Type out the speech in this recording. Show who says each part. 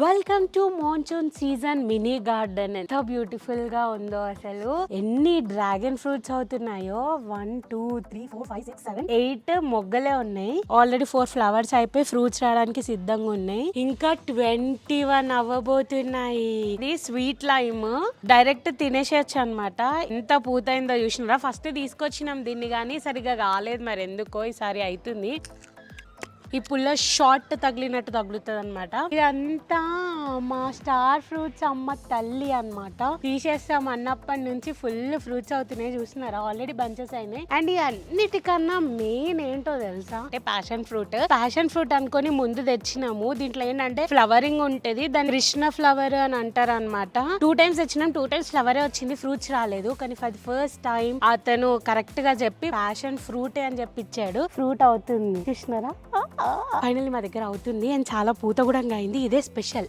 Speaker 1: Welcome to monsoon season mini garden. ఎంత beautiful గా ఉందో అసలు. ఎన్ని డ్రాగన్ ఫ్రూట్స్ అవుతున్నాయో 1 2 3 4 5 6 7 8 మొగ్గలే ఉన్నాయి. ఆల్రెడీ 4 ఫ్లవర్స్ అయిపోయి ఫ్రూట్స్ రావడానికి సిద్ధంగా ఉన్నాయి. ఇంకా 21 అవ్వబోతున్నాయి. ఇది స్వీట్ లైమ్ డైరెక్ట్ తినేసేయచ్చు అనమాట. ఎంత పూతైందో చూసినారా. ఫస్ట్ తీసుకొచ్చినాం దీన్ని కానీ సరిగా కాలేదు, మరి ఎందుకో ఈసారి అవుతుంది. ఈ పుల్ల షార్ట్ తగిలినట్టు తగులుతుంది అనమాట. ఇదంతా మా స్టార్ ఫ్రూట్స్ అమ్మ తల్లి అనమాట. తీసేస్తాం అన్నప్పటి నుంచి ఫుల్ ఫ్రూట్స్ అవుతున్నాయి. చూస్తున్నారా ఆల్రెడీ బంచెస్ అయినాయి. అండ్ ఈ అన్నిటికన్నా మెయిన్ ఏంటో తెలుసా అంటే ప్యాషన్ ఫ్రూట్ అనుకొని ముందు తెచ్చినాము. దీంట్లో ఏంటంటే ఫ్లవరింగ్ ఉంటది, దాని కృష్ణ ఫ్లవర్ అని అంటారు అనమాట. 2 times తెచ్చినాం, 2 times ఫ్లవరే వచ్చింది, ఫ్రూట్స్ రాలేదు. కానీ ఫర్ ది ఫస్ట్ టైం అతను కరెక్ట్ గా చెప్పి ప్యాషన్ ఫ్రూట్ అని చెప్పి ఇచ్చాడు. ఫ్రూట్ అవుతుంది చూసినారా. ఫైనల్లీ మా దగ్గర అవుతుంది అండ్ చాలా పూత కూడా అయింది. ఇదే స్పెషల్.